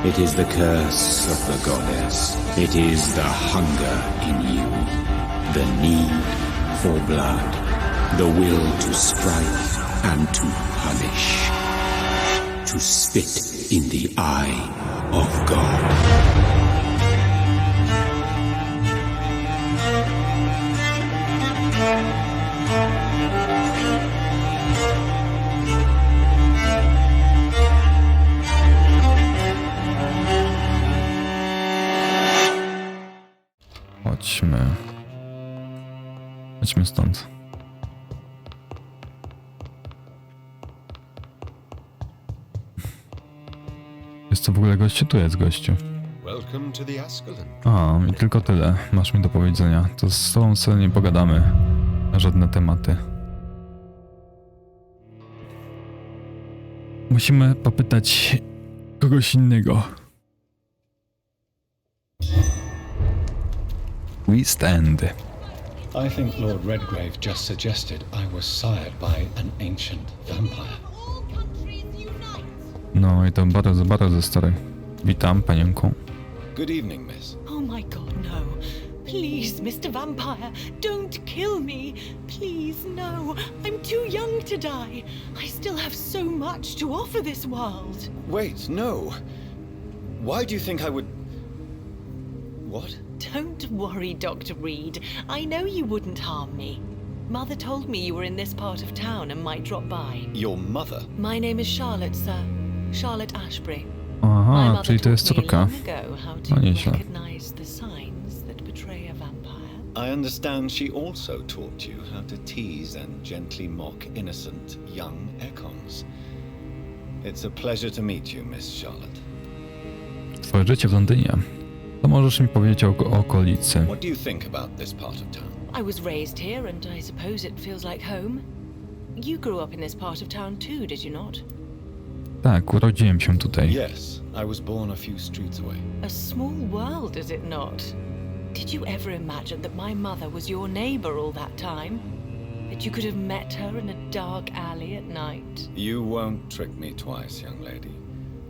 It is the curse of the goddess. It is the hunger in you. The need for blood. The will to strike and to punish. To spit in the eye of God. Chodźmy stąd. Jest co w ogóle gościu? Tu jest gościu. A, i tylko tyle. Masz mi do powiedzenia. To z tobą sobie nie pogadamy na żadne tematy. Musimy popytać kogoś innego. We stand. I think Lord Redgrave just suggested I was sired by an ancient vampire. No i to bardzo, bardzo stary. Witam, panienko. Good evening, miss. Oh my god, no. Please, Mr. Vampire, don't kill me. Please, no. I'm too young to die. I still have so much to offer this world. Wait, no. Why do you think I would... What? Don't worry, Dr. Reid. I know you wouldn't harm me. Mother told me you were in this part of town and might drop by. Your mother? My name is Charlotte, sir. Charlotte Ashbury. My Aha, mother czyli to jest taught me córka. long ago how to No nieźle. recognize the signs that betray a vampire. I understand she also taught you how to tease and gently mock innocent young econs. It's a pleasure to meet you, Miss Charlotte. Twoje życie w Londynie. To możesz mi powiedzieć o okolicy. What do you think about this part of town? I was raised here and I suppose it feels like home. You grew up in this part of town too, did you not? Tak, urodziłem się tutaj. Yes, I was born a few streets away. A small world, is it not? Did you ever imagine that my mother was your neighbor all that time? That you could have met her in a dark alley at night? You won't trick me twice, young lady.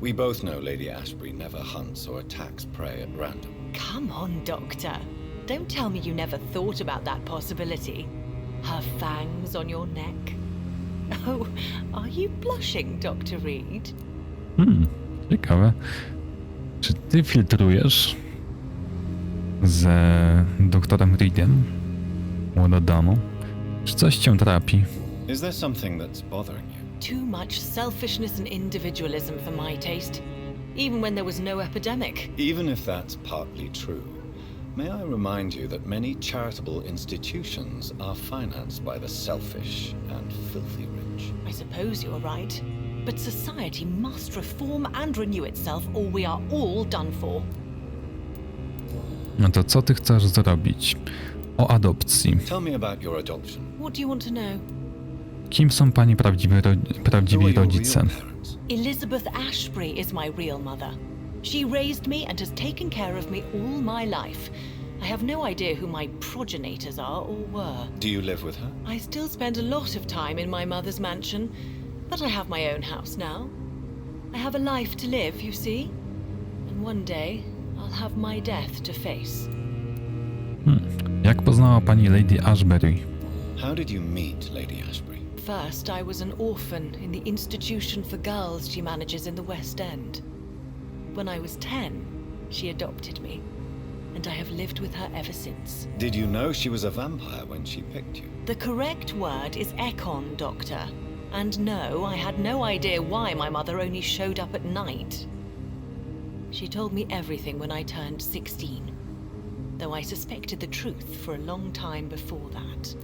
We both know Lady Ashbury never hunts or attacks prey at random. Come on, Doctor. Don't tell me you never thought about that possibility. Her fangs on your neck. Oh, are you blushing, Dr. Reid? Ciekawe. Czy ty filtrujesz z doktorem Reidem, młoda damo? Czy coś cię trapi? Is there something that's bothering you? Too much selfishness and individualism for my taste, even when there was no epidemic. Even if that's partly true, may I remind you that many charitable institutions are financed by the selfish and filthy rich. I suppose you're right, but society must reform and renew itself or we are all done for. No to co ty chcesz zrobić? O adopcji. Tell me about your adoption. What do you want to know? Kim są pani prawdziwi Who are your rodzice? real parents? Elizabeth Ashbury is my real mother. She raised me and has taken care of me all my life. I have no idea who my progenitors are or were. Do you live with her? I still spend a lot of time in my mother's mansion, but I have my own house now. I have a life to live, you see? And one day, I'll have my death to face. Jak poznała pani Lady Ashbury? How did you meet Lady Ashbury? First, I was an orphan in the institution for girls she manages in the West End. When I was 10, she adopted me, and I have lived with her ever since. Did you know she was a vampire when she picked you? The correct word is econ, Doctor. And no, I had no idea why my mother only showed up at night. She told me everything when I turned 16, though I suspected the truth for a long time before that.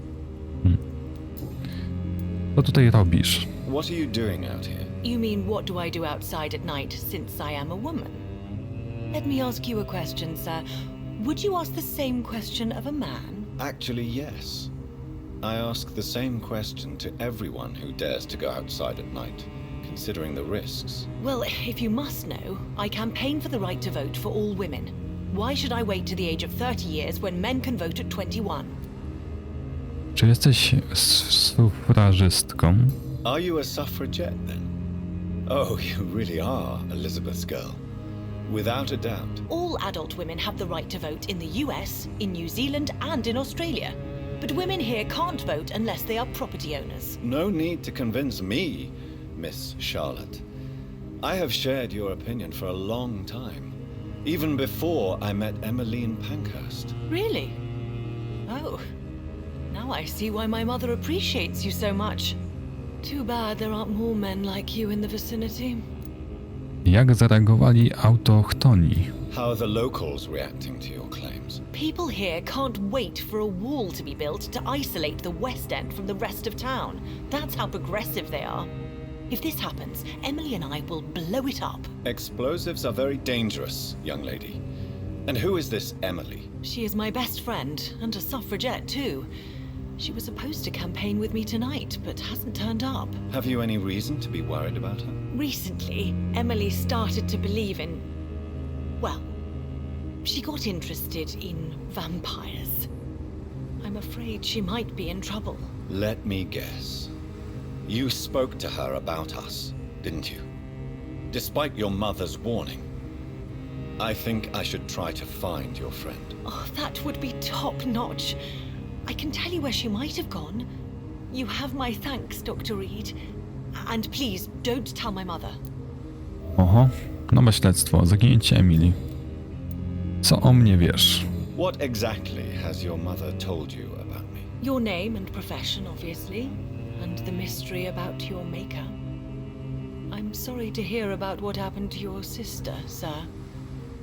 Co tutaj robisz? What are you doing out here? You mean what do I do outside at night since I am a woman? Let me ask you a question, sir. Would you ask the same question of a man? Actually, yes. I ask the same question to everyone who dares to go outside at night, considering the risks. Well, if you must know, I campaign for the right to vote for all women. Why should I wait to the age of 30 years when men can vote at 21? Czy jesteś sufrażystką? Are you a suffragette then? Oh, you really are Elizabeth's girl. Without a doubt. All adult women have the right to vote in the US, in New Zealand, and in Australia. But women here can't vote unless they are property owners. No need to convince me, Miss Charlotte. I have shared your opinion for a long time. Even before I met Emmeline Pankhurst. Really? Oh. Now I see why my mother appreciates you so much. Too bad there aren't more men like you in the vicinity. Jak zareagowali autochtoni? How are the locals reacting to your claims? People here can't wait for a wall to be built to isolate the West End from the rest of town. That's how progressive they are. If this happens, Emily and I will blow it up. Explosives are very dangerous, young lady. And who is this Emily? She is my best friend, and a suffragette too. She was supposed to campaign with me tonight, but hasn't turned up. Have you any reason to be worried about her? Recently, Emily started to believe in... well, she got interested in vampires. I'm afraid she might be in trouble. Let me guess. You spoke to her about us, didn't you? Despite your mother's warning. I think I should try to find your friend. Oh, that would be top-notch. I can tell you where she might have gone. You have my thanks, Dr. Reid. And please, don't tell my mother. Oho, nowe śledztwo, zaginięcie Emily. Co o mnie wiesz? What exactly has your mother told you about me? Your name and profession, obviously. And the mystery about your maker. I'm sorry to hear about what happened to your sister, sir.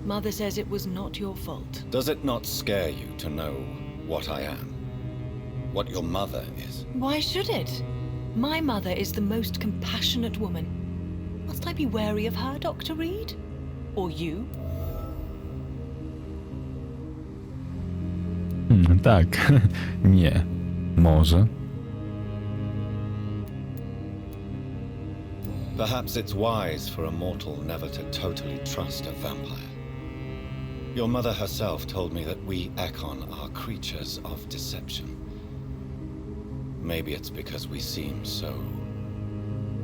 Mother says it was not your fault. Does it not scare you to know what I am? What your mother is? Why should it? My mother is the most compassionate woman. Must I be wary of her, Dr. Reid? Or you? Tak. Nie. Może. Perhaps it's wise for a mortal never to totally trust a vampire. Your mother herself told me that we Ekon are creatures of deception. Maybe it's because we seem so...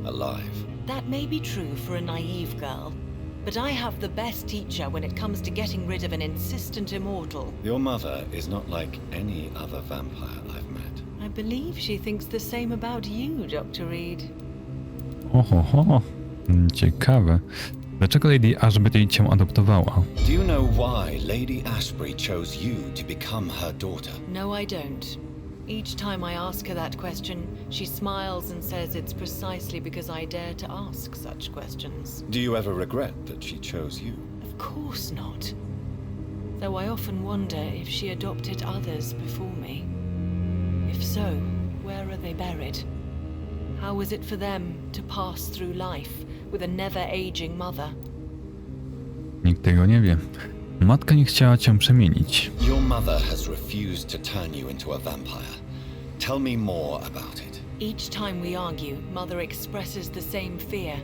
alive. That may be true for a naive girl, but I have the best teacher when it comes to getting rid of an insistent immortal. Your mother is not like any other vampire I've met. I believe she thinks the same about you, Dr. Reid. Oho, ciekawe. Dlaczego Lady Ashbury cię adoptowała? Do you know why Lady Ashbury chose you to become her daughter? No, I don't. Each time I ask her that question, she smiles and says it's precisely because I dare to ask such questions. Do you ever regret that she chose you? Of course not. Though I often wonder if she adopted others before me. If so, where are they buried? How was it for them to pass through life with a never-aging mother? Nikt tego nie wie. Matka nie chciała cię przemienić. Your mother has refused to turn you into a vampire. Tell me more about it. Each time we argue, Mother expresses the same fear.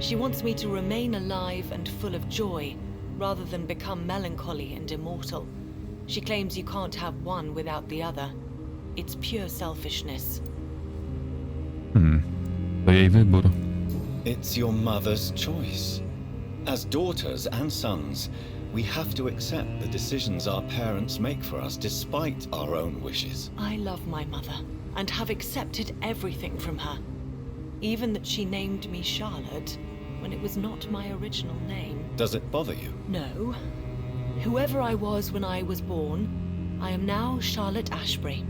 She wants me to remain alive and full of joy, rather than become melancholy and immortal. She claims you can't have one without the other. It's pure selfishness. To jej wybór. It's your mother's choice. As daughters and sons, we have to accept the decisions our parents make for us despite our own wishes. I love my mother, and have accepted everything from her. Even that she named me Charlotte, when it was not my original name. Does it bother you? No. Whoever I was when I was born, I am now Charlotte Ashbury.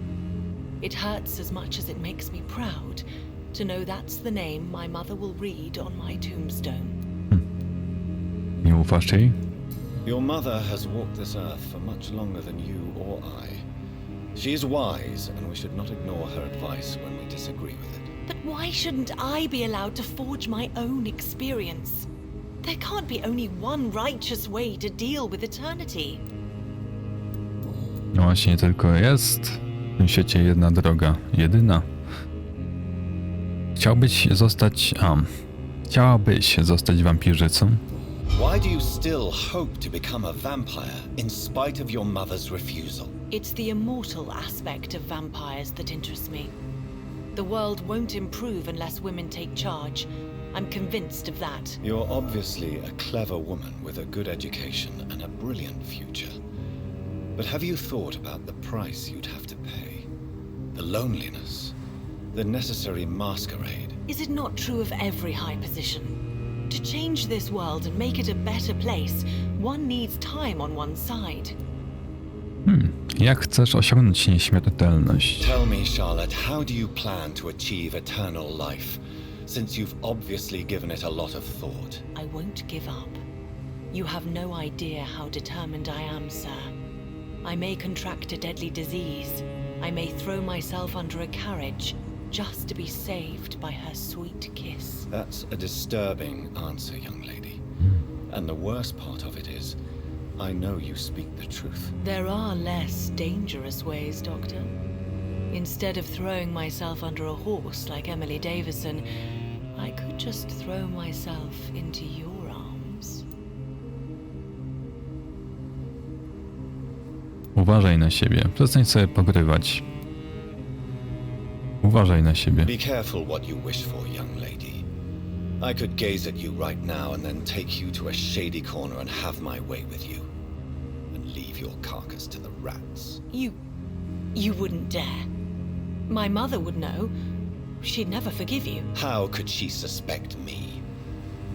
It hurts as much as it makes me proud to know that's the name my mother will read on my tombstone. Nie ufasz jej? Your mother has walked this earth for much longer than you or I. She is wise, and we should not ignore her advice when we disagree with it. But why shouldn't I be allowed to forge my own experience? There can't be only one righteous way to deal with eternity. No właśnie, tylko jest w tym świecie jedna droga, jedyna. Chciałabyś zostać wampirzycą? Why do you still hope to become a vampire in spite of your mother's refusal? It's the immortal aspect of vampires that interests me. The world won't improve unless women take charge, I'm convinced of that. You're obviously a clever woman with a good education and a brilliant future. But have you thought about the price you'd have to pay? The loneliness, the necessary masquerade. Is it not true of every high position? To change this world and make it a better place, one needs time on one's side. Jak chcesz osiągnąć nieśmiertelność? Tell me, Charlotte, how do you plan to achieve eternal life, since you've obviously given it a lot of thought? I won't give up. You have no idea how determined I am, sir. I may contract a deadly disease. I may throw myself under a carriage, just to be saved by her sweet kiss. That's a disturbing answer, young lady. And the worst part of it is, I know you speak the truth. There are less dangerous ways, Doctor. Instead of throwing myself under a horse like Emily Davison, I could just throw myself into your arms. Uważaj na siebie. Przestań sobie pogrywać. Uważaj na siebie. Be careful what you wish for, young lady. I could gaze at you right now and then take you to a shady corner and have my way with you. And leave your carcass to the rats. You wouldn't dare. My mother would know. She'd never forgive you. How could she suspect me?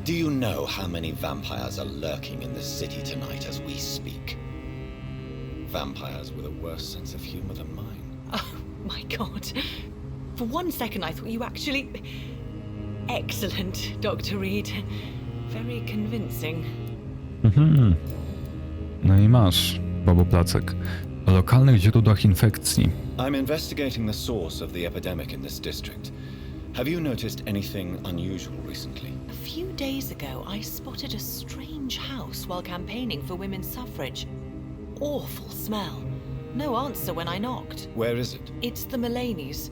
Do you know how many vampires are lurking in this city tonight as we speak? Vampires with a worse sense of humor than mine. Oh, my God. For one second I thought you actually... Excellent, Dr. Reid. Very convincing. No i masz, Bobo Placek. O lokalnych źródłach infekcji. I'm investigating the source of the epidemic in this district. Have you noticed anything unusual recently? A few days ago, I spotted a strange house while campaigning for women's suffrage. Awful smell. No answer when I knocked. Where is it? It's the Mullaneys,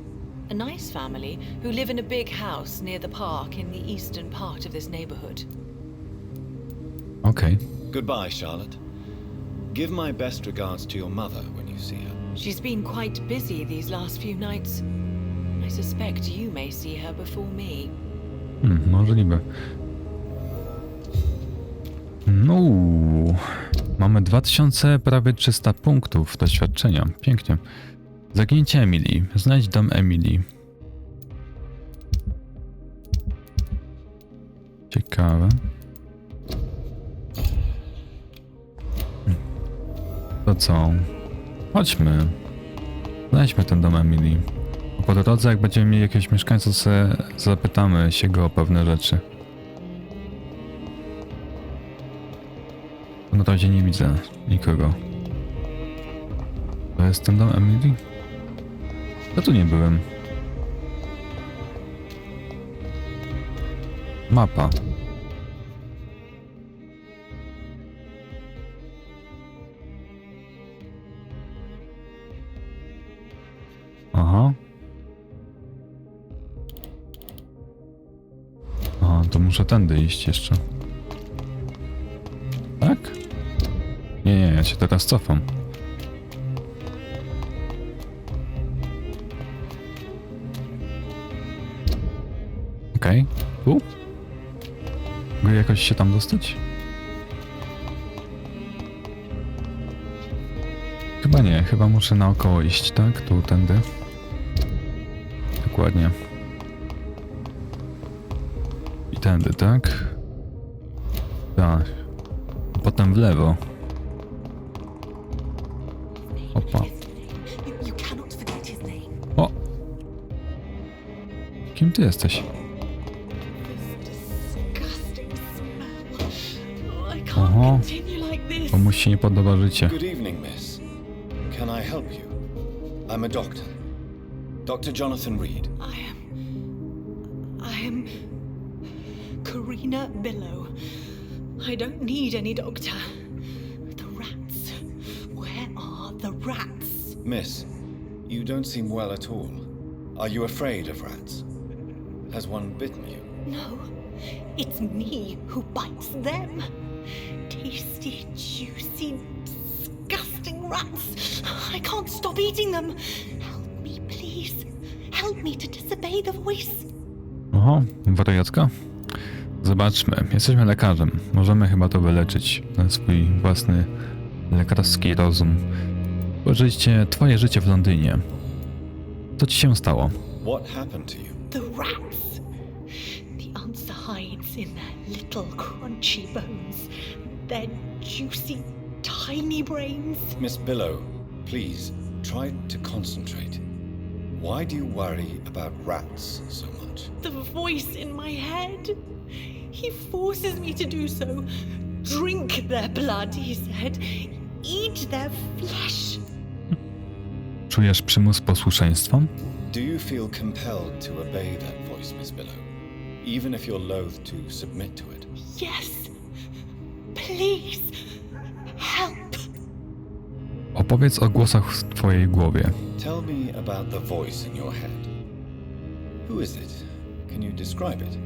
a nice family who live in a big house near the park in the eastern part of this neighborhood. Okej. Goodbye, Charlotte. Give my best regards to your mother when you see her. She's been quite busy these last few nights. I suspect you may see her before me. Możliwe. No, mamy 2000, prawie 300 punktów doświadczenia. Pięknie. Zaginięcie Emily. Znajdź dom Emily. Ciekawe. To co? Chodźmy. Znajdźmy ten dom Emily. Po drodze, jak będziemy mieli jakiegoś mieszkańca, sobie zapytamy się go o pewne rzeczy. Na razie nie widzę nikogo. To jest ten dom Emily? Ja tu nie byłem. Mapa. Aha. Aha, to muszę tędy iść jeszcze. Tak? Nie, ja się teraz cofam. Okej, tu? Mogę jakoś się tam dostać? Chyba nie, chyba muszę naokoło iść, tak? Tu, tędy. Dokładnie. I tędy, tak? Tak. Potem w lewo. Opa. O! Kim ty jesteś? Oho. Komuś się nie podoba życie. Good evening, miss. Can I help you? I'm a doctor. Dr. Jonathana Reida. I am Karina Billow. I don't need any doctor. The rats. Where are the rats? Miss, you don't seem well at all. Are you afraid of rats? Has one bitten you? No, it's me who bites them. Tasty, juicy, disgusting rats. I can't stop eating them. Help me, please. Help me to disobey the voice. Oho, wariatka. Zobaczmy, jesteśmy lekarzem. Możemy chyba to wyleczyć na swój własny lekarski rozum. Spojrzyjcie, twoje życie w Londynie. Co ci się stało? What happened to you? The rats! The answer hides in their little crunchy bones, their juicy, tiny brains. Miss Billow, please, try to concentrate. Why do you worry about rats so much? The voice in my head. He forces me to do so. Drink their blood, he said. Eat their flesh. Czujesz przymus posłuszeństwa? Do you feel compelled to obey that voice, Miss Billow? Even if you're loath to submit to it? Yes. Please. Help. Opowiedz o głosach w twojej głowie. Tell me about the voice in your head. Who is it? Can you describe it?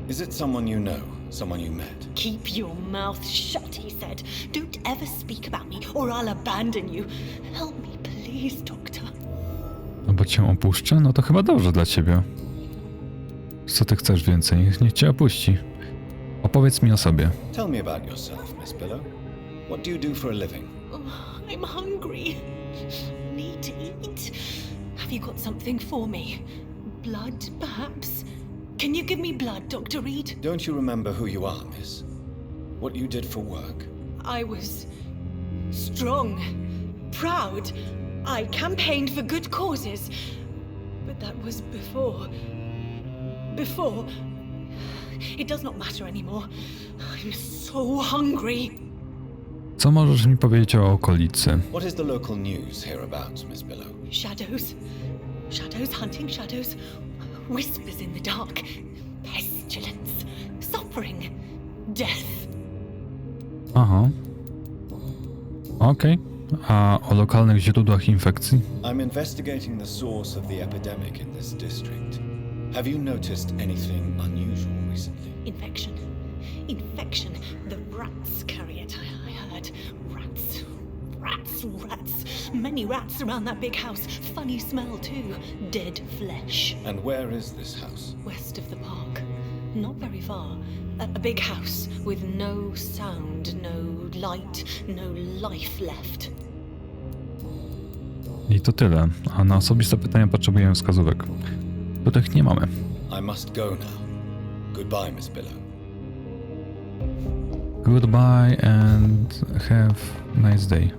Is it someone you know, someone you met? Keep your mouth shut, he said. Don't ever speak about me, or I'll abandon you. Help me, please, Doctor. No bo cię opuszczę? No to chyba dobrze dla ciebie. Co ty chcesz więcej? Niech cię opuści. Opowiedz mi o sobie. Tell me about yourself, Miss Billow. What do you do for a living? Oh, I'm hungry. Need to eat. Have you got something for me? Blood, perhaps? Can you give me blood, Dr. Reid? Don't you remember who you are, miss? What you did for work? I was strong, proud. I campaigned for good causes. But that was before. Before. It does not matter anymore. I'm so hungry. Co możesz mi powiedzieć o okolicy? What is the local news hereabouts, Miss Billow? Shadows. Shadows hunting shadows. Whispers in the dark. Pestilence. Suffering. Death. Aha. Okej. A o lokalnych źródłach infekcji? I'm investigating the source of the epidemic in this district. Have you noticed anything unusual recently? Infection. Infection. The rats carry it, I heard. Rats. Rats. Rats. Many rats around that big house. Funny smell too. Dead flesh. And where is this house? West of the park. Not very far. A big house with no sound, no light, no life left. I to tyle. A na osobiste pytania potrzebuję wskazówek, których nie mamy. I must go now. Goodbye, Miss Billow. Goodbye and have a nice day.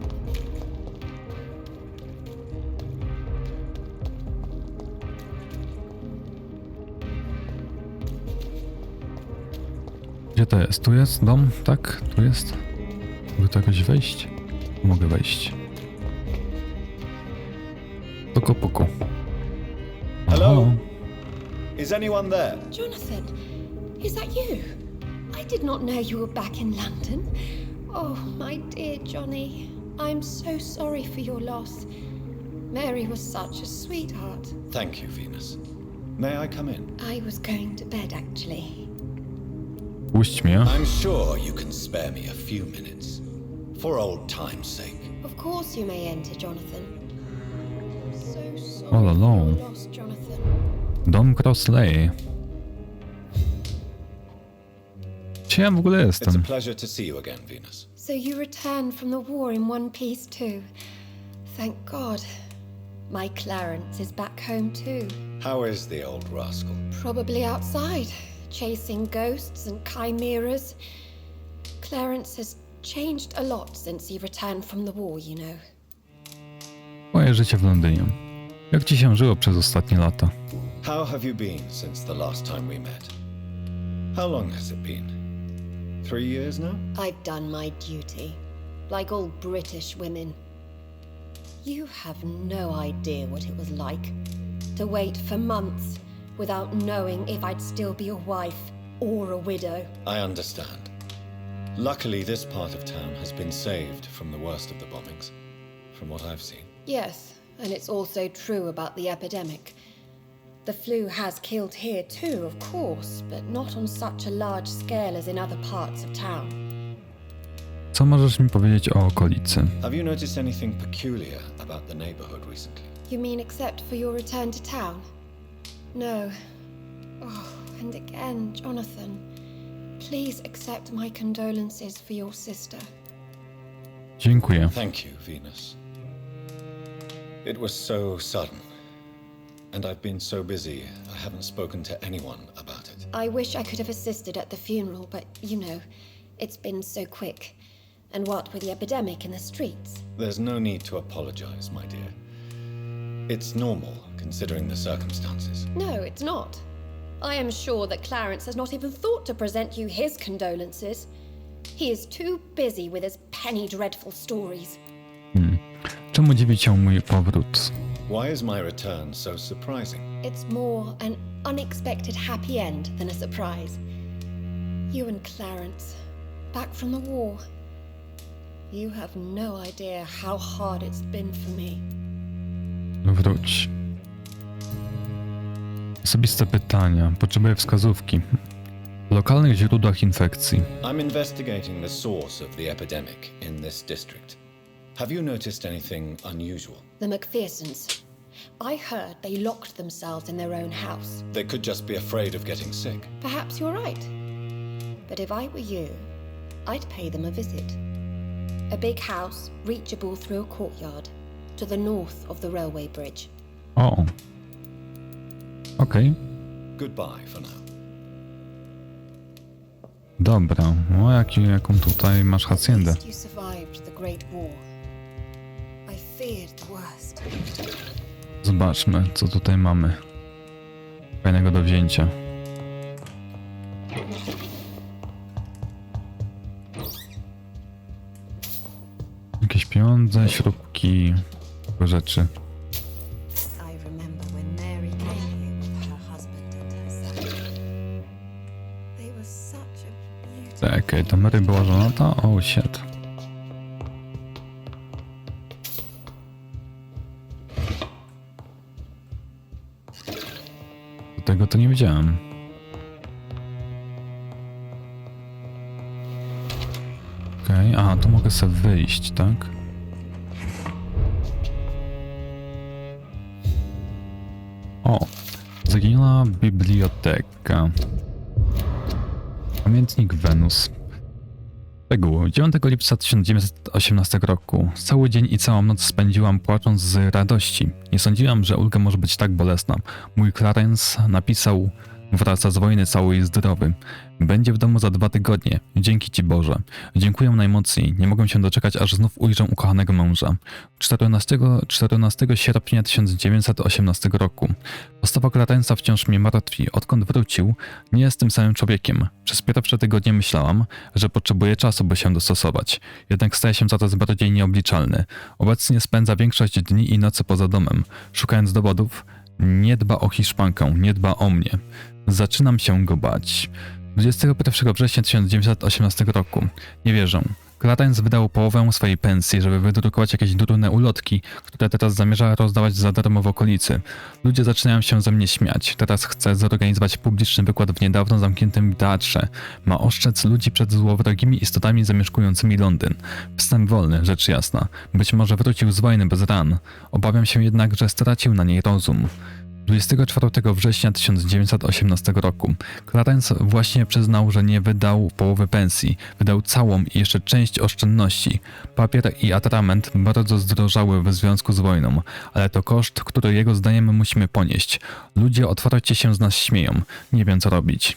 Gdzie to jest? Tu jest dom? Tak? Tu jest? Mogę tu jakoś wejść? Mogę wejść. Puku puku. Hello? Is anyone there? Jonathan, is that you? I did not know you were back in London. Oh, my dear Johnny, I'm so sorry for your loss. Mary was such a sweetheart. Thank you, Venus. May I come in? I was going to bed, actually. Puść mnie. I'm sure you can spare me a few minutes. For old time's sake. Of course you may enter, Jonathan. I'm so sorry All for alone. your loss, Jonathan. Dom Crossley. Gdzie ja w ogóle It's a jestem? pleasure to see you again, Venus. So you returned from the war in one piece too. Thank God. My Clarence is back home too. How is the old rascal? Probably outside, chasing ghosts and chimeras. Clarence has changed a lot since he returned from the war, you know. Moje życie w Londynie. Jak ci się żyło przez ostatnie lata? How have you been since the last time we met? How long has it been? 3 years now? I've done my duty, like all British women. You have no idea what it was like to wait for months without knowing if I'd still be a wife or a widow. I understand. Luckily, this part of town has been saved from the worst of the bombings, from what I've seen. Yes, and it's also true about the epidemic. The flu has killed here too, of course, but not on such a large scale as in other parts of town. Co możesz mi powiedzieć o okolicy? Have you noticed anything peculiar about the neighborhood recently? You mean except for your return to town? No. Oh, And again, Jonathan, please accept my condolences for your sister. Dziękuję. Thank you, Venus. It was so sudden, and I've been so busy, I haven't spoken to anyone about it. I wish I could have assisted at the funeral, but you know, it's been so quick. And what with the epidemic in the streets? There's no need to apologize, my dear. It's normal, considering the circumstances. No, it's not. I am sure that Clarence has not even thought to present you his condolences. He is too busy with his penny dreadful stories. Czemu dziwi cię mój powrót? Why is my return so surprising? It's more an unexpected happy end than a surprise. You and Clarence, back from the war. You have no idea how hard it's been for me. Wróć. Osobiste pytania. Potrzebuję wskazówki. W lokalnych źródłach infekcji. I'm investigating the source of the epidemic in this district. Have you noticed anything unusual? The McPhersons. I heard they locked themselves in their own house. They could just be afraid of getting sick. Perhaps you're right. But if I were you, I'd pay them a visit. A big house, reachable through a courtyard, to the north of the railway bridge. O. Okej. Goodbye for now. Dobra. O, jaką tutaj masz haciendę. You survived the Great War. I feared the worst. Zobaczmy, co tutaj mamy. Fajnego do wzięcia. Jakieś pieniądze, śrubki, takie rzeczy. I remember when Mary came here with her husband and her son. They were such a beautiful... Czekaj, to Mary była żonata? Oh shit. Do tego to nie wiedziałem. Okej, aha, tu mogę sobie wyjść, tak? O, zaginęła biblioteka. Pamiętnik Wenus. Szczegóły. 9 lipca 1918 roku. Cały dzień i całą noc spędziłam płacząc z radości. Nie sądziłam, że ulga może być tak bolesna. Mój Clarence napisał: wraca z wojny cały i zdrowy. Będzie w domu za 2 tygodnie. Dzięki Ci Boże. Dziękuję najmocniej. Nie mogę się doczekać, aż znów ujrzę ukochanego męża. 14 sierpnia 1918 roku. Postawa Clarence'a wciąż mnie martwi. Odkąd wrócił, nie jest tym samym człowiekiem. Przez pierwsze tygodnie myślałam, że potrzebuje czasu, by się dostosować. Jednak staje się coraz bardziej nieobliczalny. Obecnie spędza większość dni i nocy poza domem. Szukając dowodów, nie dba o Hiszpankę, nie dba o mnie. Zaczynam się go bać. 21 września 1918 roku. Nie wierzę. Clarence wydał połowę swojej pensji, żeby wydrukować jakieś durne ulotki, które teraz zamierza rozdawać za darmo w okolicy. Ludzie zaczynają się ze mnie śmiać. Teraz chcę zorganizować publiczny wykład w niedawno zamkniętym teatrze. Ma ostrzec ludzi przed złowrogimi istotami zamieszkującymi Londyn. Wstęp wolny, rzecz jasna. Być może wrócił z wojny bez ran. Obawiam się jednak, że stracił na niej rozum. 24 września 1918 roku. Clarence właśnie przyznał, że nie wydał połowy pensji. Wydał całą i jeszcze część oszczędności. Papier i atrament bardzo zdrożały w związku z wojną, ale to koszt, który jego zdaniem musimy ponieść. Ludzie otwarcie się z nas śmieją. Nie wiem co robić.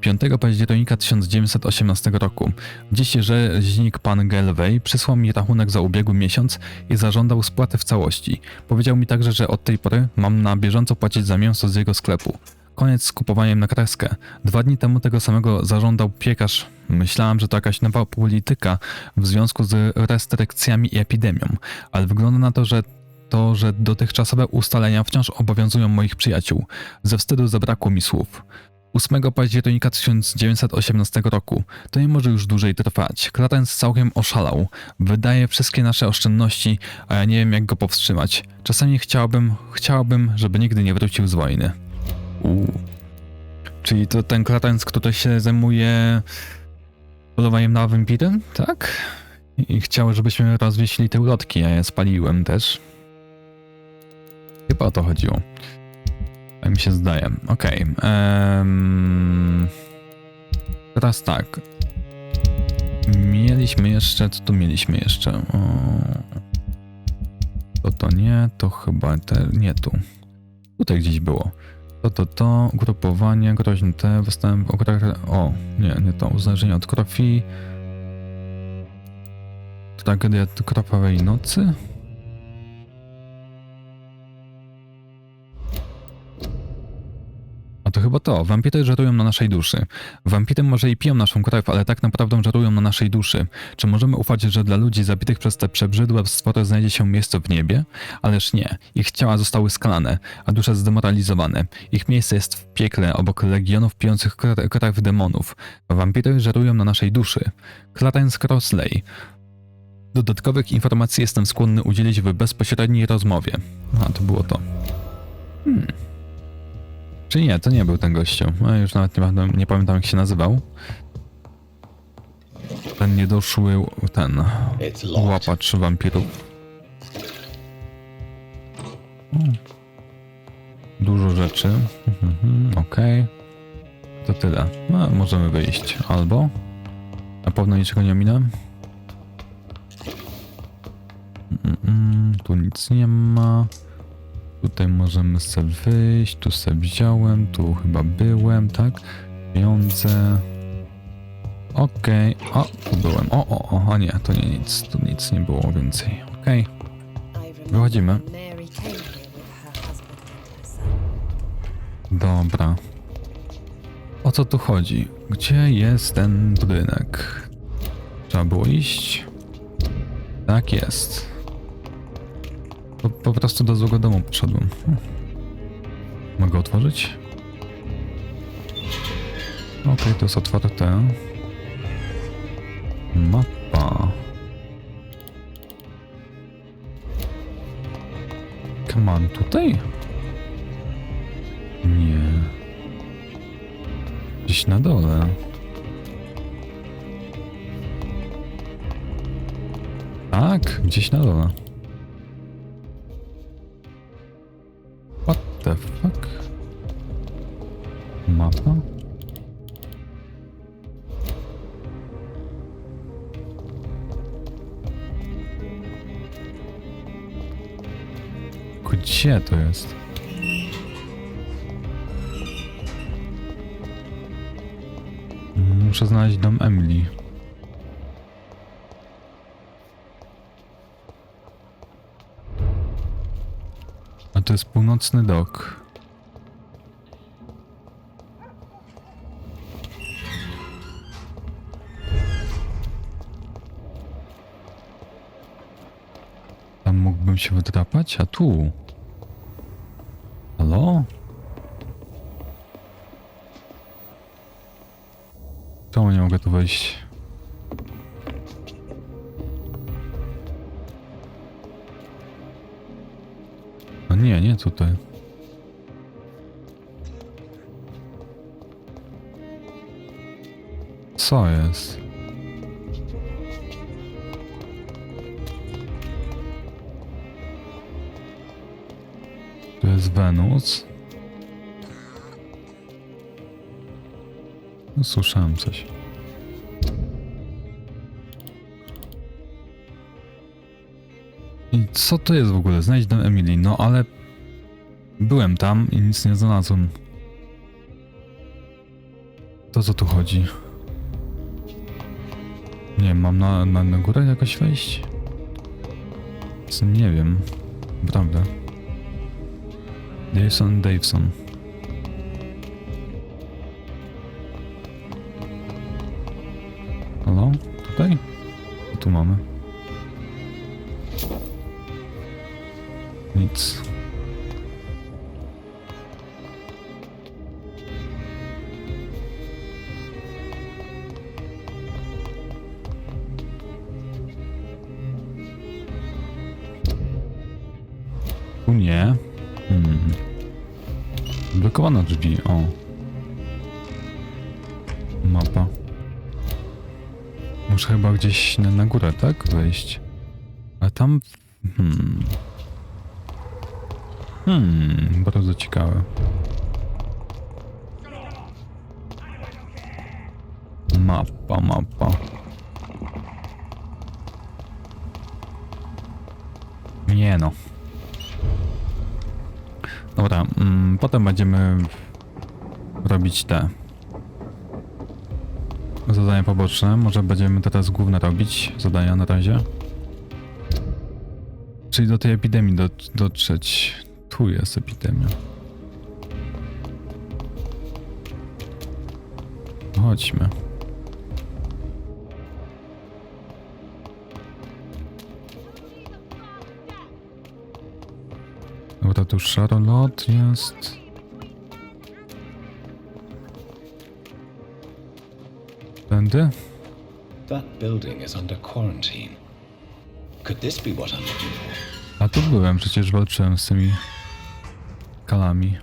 5 października 1918 roku. Dziś rzeźnik pan Gelwey przysłał mi rachunek za ubiegły miesiąc i zażądał spłaty w całości. Powiedział mi także, że od tej pory mam na bieżąco płacić za mięso z jego sklepu. Koniec z kupowaniem na kreskę. 2 dni temu tego samego zażądał piekarz. Myślałam, że to jakaś nowa polityka w związku z restrykcjami i epidemią, ale wygląda na to, że dotychczasowe ustalenia wciąż obowiązują moich przyjaciół. Ze wstydu zabrakło mi słów. 8 października 1918 roku. To nie może już dłużej trwać. Clarence całkiem oszalał. Wydaje wszystkie nasze oszczędności, a ja nie wiem jak go powstrzymać. Czasami chciałabym, żeby nigdy nie wrócił z wojny. Czyli to ten Clarence, który się zajmuje polowaniem na wampiry, tak? I chciał, żebyśmy rozwiesili te ulotki, a ja je spaliłem też. Chyba o to chodziło. Tak mi się zdaje. Okej. Teraz tak. Mieliśmy jeszcze... Co tu mieliśmy jeszcze? To nie, to chyba nie tu. Tutaj gdzieś było. To, ugrupowanie, groźny występ, o, nie to, uzależnienie od krwi. Tragedia krwawej nocy. A to chyba to. Wampiry żerują na naszej duszy. Wampiry może i piją naszą krew, ale tak naprawdę żerują na naszej duszy. Czy możemy ufać, że dla ludzi zabitych przez te przebrzydłe stwory znajdzie się miejsce w niebie? Ależ nie. Ich ciała zostały skalane, a dusze zdemoralizowane. Ich miejsce jest w piekle, obok legionów pijących krew demonów. Wampiry żerują na naszej duszy. Clarence Crossley. Dodatkowych informacji jestem skłonny udzielić w bezpośredniej rozmowie. A, to było to. Czyli nie, to nie był ten gościu. Już nawet nie pamiętam, jak się nazywał. Ten niedoszły, łapacz wampirów. Dużo rzeczy. Okej. To tyle. No, możemy wyjść. Albo... Na pewno niczego nie ominę. Tu nic nie ma. Tutaj możemy sobie wyjść, tu sobie wziąłem, tu chyba byłem, tak? Pieniądze. Okej. O, tu byłem. A nie, to nie nic. Tu nic nie było więcej. Okej. Wychodzimy. Dobra. O co tu chodzi? Gdzie jest ten budynek? Trzeba było iść? Tak jest. Po prostu do złego domu poszedłem. Mogę otworzyć? Okej, to jest otwarte. Mapa. Come on, tutaj? Nie. Gdzieś na dole. Tak, gdzieś na dole. What the fuck? Mapa? Gdzie to jest? Muszę znaleźć dom Emily. A to jest północny dok. Tam mógłbym się wydrapać, a tu... Halo? Czemu nie mogę tu wejść? No nie tutaj. Co jest? Tu jest Wenus. No, słyszałem coś. I co to jest w ogóle? Znajdź dom Emily. No ale... Byłem tam i nic nie znalazłem. To co tu chodzi? Nie wiem, mam na górę jakoś wejść? Co, nie wiem. Prawda. Davison. Halo? Tutaj? Co tu mamy? Nic. Tu nie. Blokowane drzwi, o. Mapa. Muszę chyba gdzieś na górę, tak? Wejść. A tam... Bardzo ciekawe. Mapa. Nie no. Dobra, potem będziemy robić te zadania poboczne. Może będziemy teraz główne robić zadania na razie. Czyli do tej epidemii dotrzeć. Tu jest epidemia. Chodźmy. Dobra, tu Charlotte jest. Tędy? That building is under quarantine. Could this be what I'm looking for? A tu byłem, przecież walczyłem z tymi kalami.